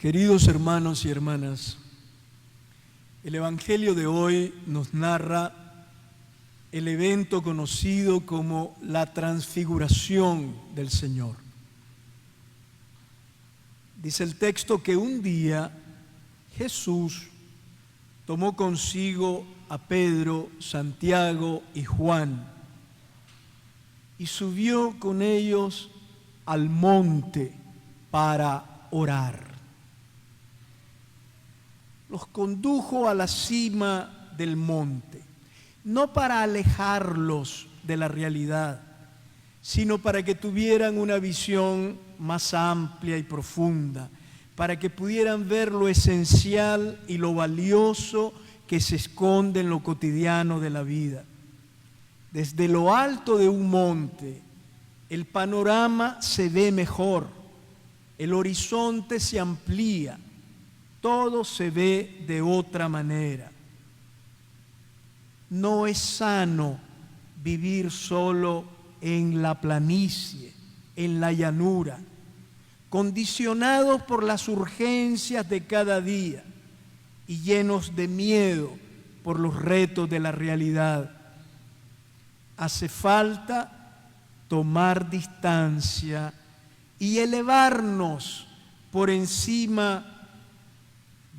Queridos hermanos y hermanas, el Evangelio de hoy nos narra el evento conocido como la transfiguración del Señor. Dice el texto que un día Jesús tomó consigo a Pedro, Santiago y Juan y subió con ellos al monte para orar. Los condujo a la cima del monte, no para alejarlos de la realidad, sino para que tuvieran una visión más amplia y profunda, para que pudieran ver lo esencial y lo valioso que se esconde en lo cotidiano de la vida. Desde lo alto de un monte, el panorama se ve mejor, el horizonte se amplía, todo se ve de otra manera. No es sano vivir solo en la planicie, en la llanura, condicionados por las urgencias de cada día y llenos de miedo por los retos de la realidad. Hace falta tomar distancia y elevarnos por encima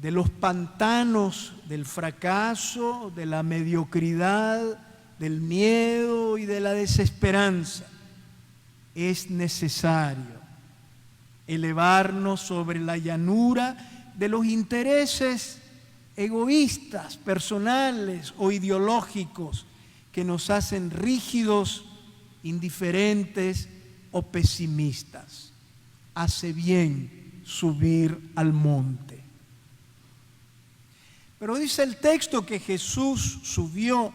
de los pantanos del fracaso, de la mediocridad, del miedo y de la desesperanza. Es necesario elevarnos sobre la llanura de los intereses egoístas, personales o ideológicos que nos hacen rígidos, indiferentes o pesimistas. Hace bien subir al monte. Pero dice el texto que Jesús subió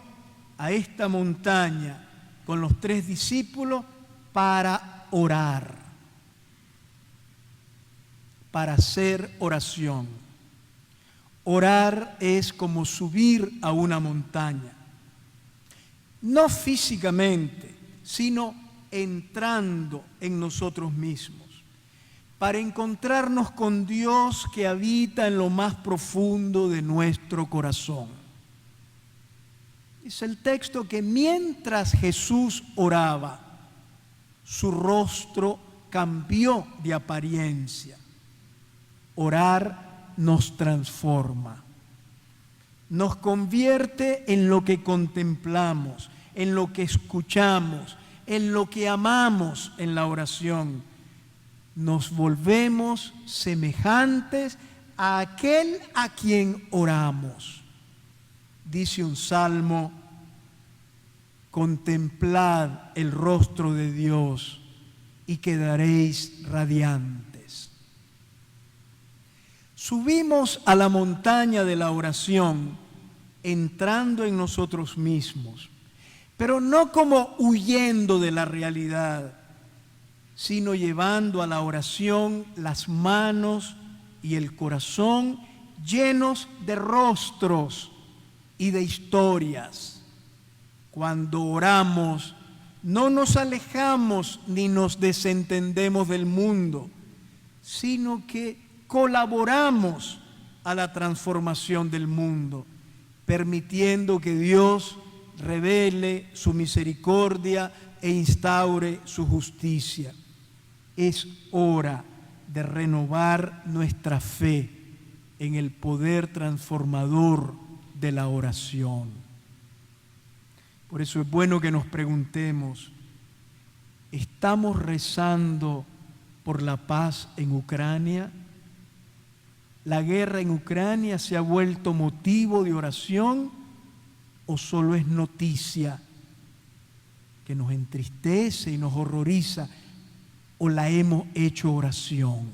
a esta montaña con los 3 discípulos para orar, para hacer oración. Orar es como subir a una montaña, no físicamente, sino entrando en nosotros mismos, para encontrarnos con Dios que habita en lo más profundo de nuestro corazón. Dice el texto que mientras Jesús oraba, su rostro cambió de apariencia. Orar nos transforma, nos convierte en lo que contemplamos, en lo que escuchamos, en lo que amamos en la oración. Nos volvemos semejantes a aquel a quien oramos. Dice un salmo: contemplad el rostro de Dios y quedaréis radiantes. Subimos a la montaña de la oración entrando en nosotros mismos, pero no como huyendo de la realidad, sino llevando a la oración las manos y el corazón llenos de rostros y de historias. Cuando oramos, no nos alejamos ni nos desentendemos del mundo, sino que colaboramos a la transformación del mundo, permitiendo que Dios revele su misericordia e instaure su justicia. Es hora de renovar nuestra fe en el poder transformador de la oración. Por eso es bueno que nos preguntemos: ¿estamos rezando por la paz en Ucrania? ¿La guerra en Ucrania se ha vuelto motivo de oración o solo es noticia que nos entristece y nos horroriza, o la hemos hecho oración?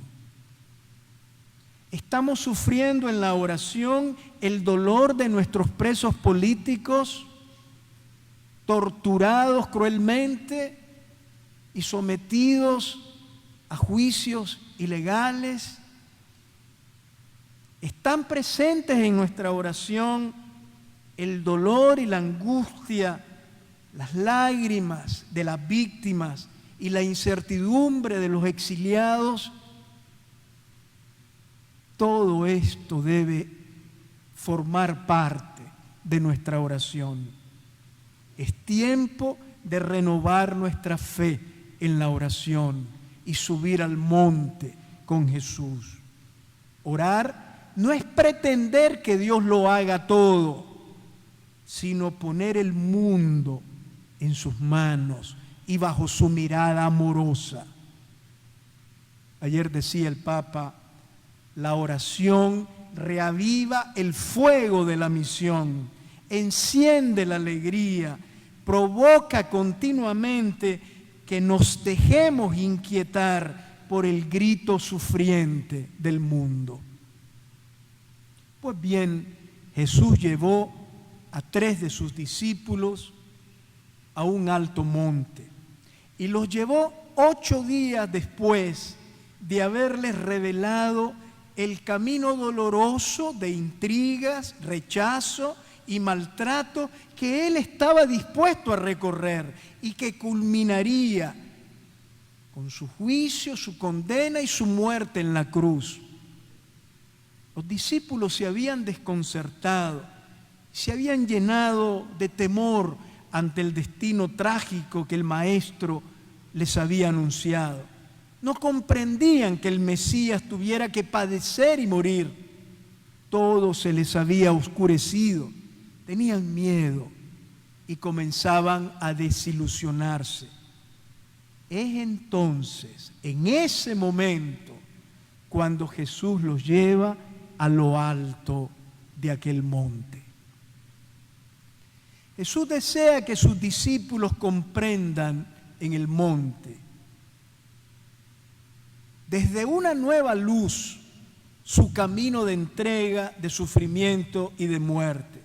¿Estamos sufriendo en la oración el dolor de nuestros presos políticos, torturados cruelmente y sometidos a juicios ilegales? ¿Están presentes en nuestra oración el dolor y la angustia, las lágrimas de las víctimas y la incertidumbre de los exiliados? Todo esto debe formar parte de nuestra oración. Es tiempo de renovar nuestra fe en la oración y subir al monte con Jesús. Orar no es pretender que Dios lo haga todo, sino poner el mundo en sus manos y bajo su mirada amorosa. Ayer decía el Papa, la oración reaviva el fuego de la misión, enciende la alegría, provoca continuamente que nos dejemos inquietar por el grito sufriente del mundo. Pues bien, Jesús llevó a 3 de sus discípulos a un alto monte y los llevó 8 días después de haberles revelado el camino doloroso de intrigas, rechazo y maltrato que Él estaba dispuesto a recorrer y que culminaría con su juicio, su condena y su muerte en la cruz. Los discípulos se habían desconcertado, se habían llenado de temor ante el destino trágico que el Maestro les había anunciado. No comprendían que el Mesías tuviera que padecer y morir. Todo se les había oscurecido, tenían miedo y comenzaban a desilusionarse. Es entonces, en ese momento, cuando Jesús los lleva a lo alto de aquel monte. Jesús desea que sus discípulos comprendan en el monte, desde una nueva luz, su camino de entrega, de sufrimiento y de muerte.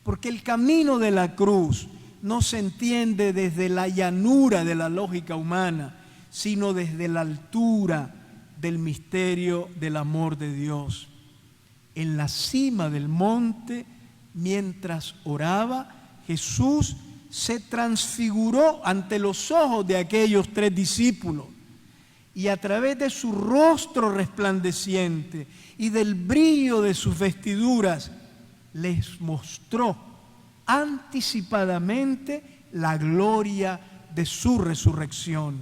Porque el camino de la cruz no se entiende desde la llanura de la lógica humana, sino desde la altura del misterio del amor de Dios. En la cima del monte, mientras oraba, Jesús se transfiguró ante los ojos de aquellos 3 discípulos y a través de su rostro resplandeciente y del brillo de sus vestiduras les mostró anticipadamente la gloria de su resurrección.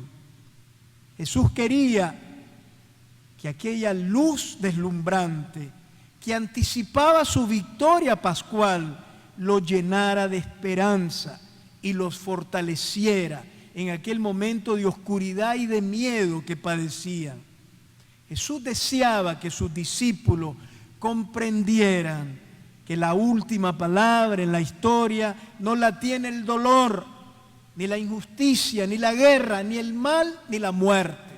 Jesús quería que aquella luz deslumbrante que anticipaba su victoria pascual lo llenara de esperanza y los fortaleciera en aquel momento de oscuridad y de miedo que padecían. Jesús deseaba que sus discípulos comprendieran que la última palabra en la historia no la tiene el dolor, ni la injusticia, ni la guerra, ni el mal, ni la muerte.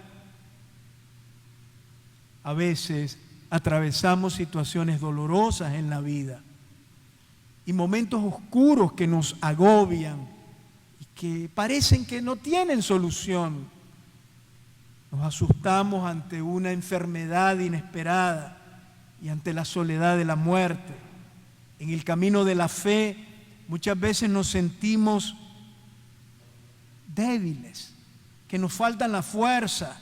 A veces atravesamos situaciones dolorosas en la vida y momentos oscuros que nos agobian y que parecen que no tienen solución. Nos asustamos ante una enfermedad inesperada y ante la soledad de la muerte. En el camino de la fe muchas veces nos sentimos débiles, que nos faltan la fuerza,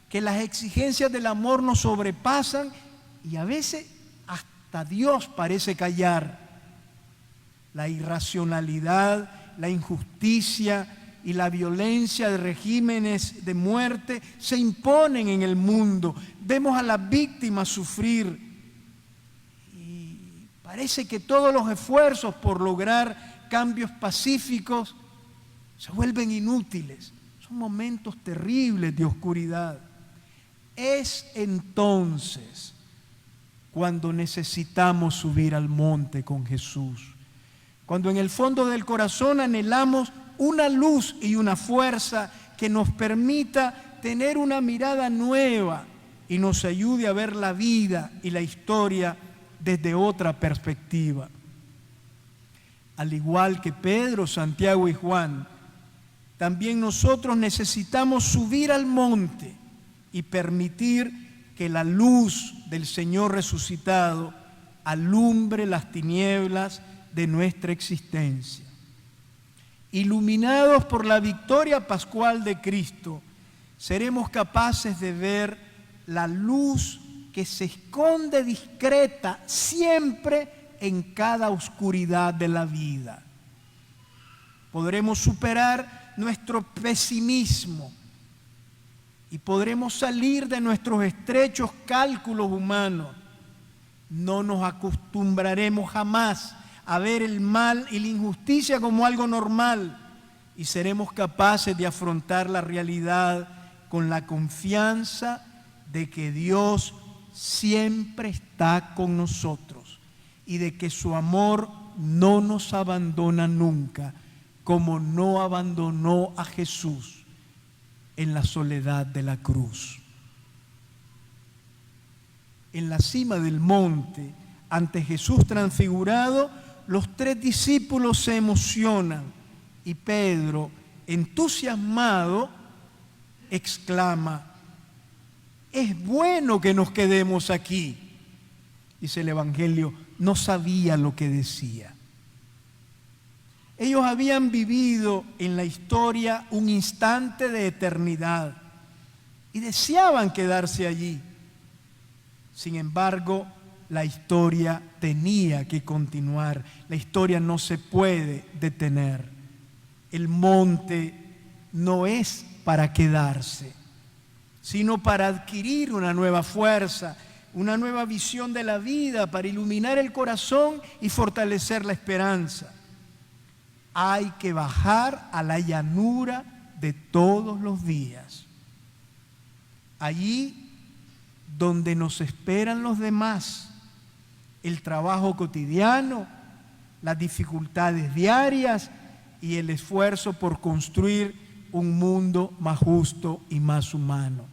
que las exigencias del amor nos sobrepasan y a veces hasta Dios parece callar. La irracionalidad, la injusticia y la violencia de regímenes de muerte se imponen en el mundo. Vemos a las víctimas sufrir y parece que todos los esfuerzos por lograr cambios pacíficos se vuelven inútiles. Son momentos terribles de oscuridad. Es entonces cuando necesitamos subir al monte con Jesús. Cuando en el fondo del corazón anhelamos una luz y una fuerza que nos permita tener una mirada nueva y nos ayude a ver la vida y la historia desde otra perspectiva. Al igual que Pedro, Santiago y Juan, también nosotros necesitamos subir al monte y permitir que la luz del Señor resucitado alumbre las tinieblas de nuestra existencia. Iluminados por la victoria pascual de Cristo, seremos capaces de ver la luz que se esconde discreta siempre en cada oscuridad de la vida. Podremos superar nuestro pesimismo y podremos salir de nuestros estrechos cálculos humanos. No nos acostumbraremos jamás a ver el mal y la injusticia como algo normal y seremos capaces de afrontar la realidad con la confianza de que Dios siempre está con nosotros y de que su amor no nos abandona nunca, como no abandonó a Jesús en la soledad de la cruz. En la cima del monte, ante Jesús transfigurado, los 3 discípulos se emocionan y Pedro, entusiasmado, exclama: es bueno que nos quedemos aquí. Dice el Evangelio, no sabía lo que decía. Ellos habían vivido en la historia un instante de eternidad y deseaban quedarse allí. Sin embargo, la historia tenía que continuar. La historia no se puede detener. El monte no es para quedarse, sino para adquirir una nueva fuerza, una nueva visión de la vida, para iluminar el corazón y fortalecer la esperanza. Hay que bajar a la llanura de todos los días. Allí donde nos esperan los demás, el trabajo cotidiano, las dificultades diarias y el esfuerzo por construir un mundo más justo y más humano.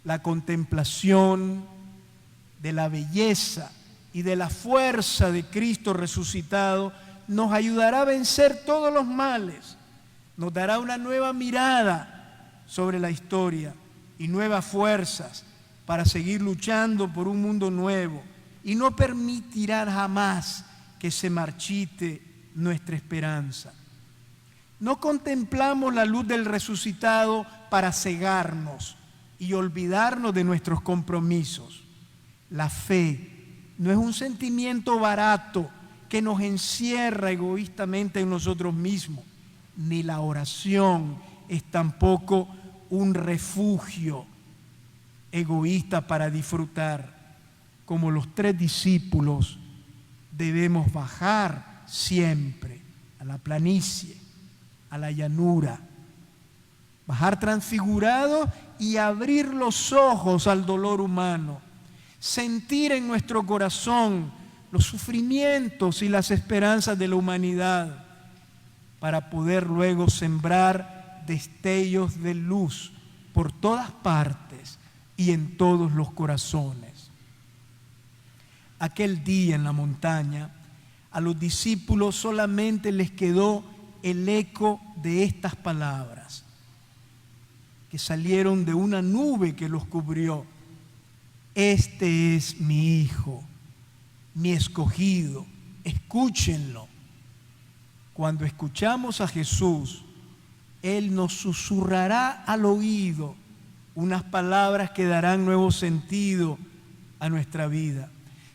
La contemplación de la belleza y de la fuerza de Cristo resucitado nos ayudará a vencer todos los males, nos dará una nueva mirada sobre la historia y nuevas fuerzas para seguir luchando por un mundo nuevo, y no permitirá jamás que se marchite nuestra esperanza. No contemplamos la luz del resucitado para cegarnos y olvidarnos de nuestros compromisos. La fe no es un sentimiento barato que nos encierra egoístamente en nosotros mismos, ni la oración es tampoco un refugio egoísta para disfrutar. Como los 3 discípulos, debemos bajar siempre a la planicie, a la llanura, bajar transfigurados y abrir los ojos al dolor humano, sentir en nuestro corazón los sufrimientos y las esperanzas de la humanidad, para poder luego sembrar destellos de luz por todas partes y en todos los corazones. Aquel día en la montaña, a los discípulos solamente les quedó el eco de estas palabras, que salieron de una nube que los cubrió: este es mi Hijo, mi escogido, escúchenlo. Cuando escuchamos a Jesús, Él nos susurrará al oído unas palabras que darán nuevo sentido a nuestra vida.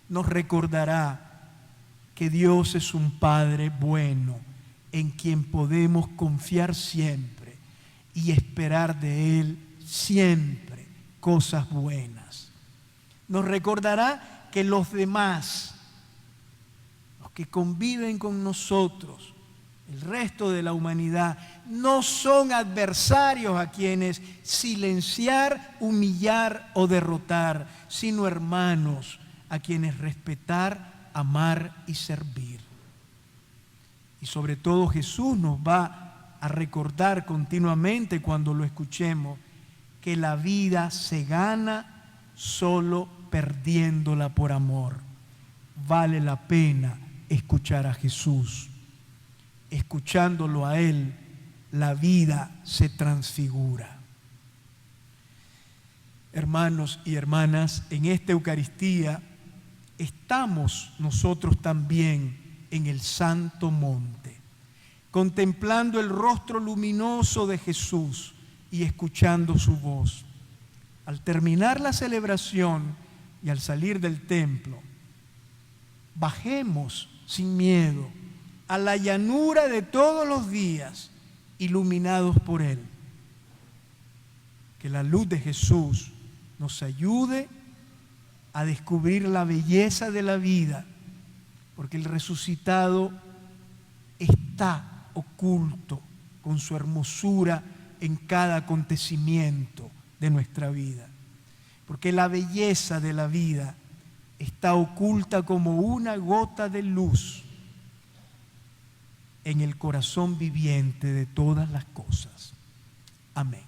Nos recordará que Dios es un Padre bueno, en quien podemos confiar siempre y esperar de Él siempre cosas buenas. Nos recordará que los demás, los que conviven con nosotros, el resto de la humanidad, no son adversarios a quienes silenciar, humillar o derrotar, sino hermanos a quienes respetar, amar y servir. Y sobre todo Jesús nos va a recordar continuamente, cuando lo escuchemos, que la vida se gana solo perdiéndola por amor. Vale la pena escuchar a Jesús. Escuchándolo a Él, la vida se transfigura. Hermanos y hermanas, en esta Eucaristía estamos nosotros también en el Santo Monte, contemplando el rostro luminoso de Jesús y escuchando su voz. al terminar la celebración y al salir del templo, bajemos sin miedo a la llanura de todos los días, iluminados por Él. Que la luz de Jesús nos ayude a descubrir la belleza de la vida, porque el resucitado está oculto con su hermosura en cada acontecimiento de nuestra vida. Porque la belleza de la vida está oculta como una gota de luz en el corazón viviente de todas las cosas. Amén.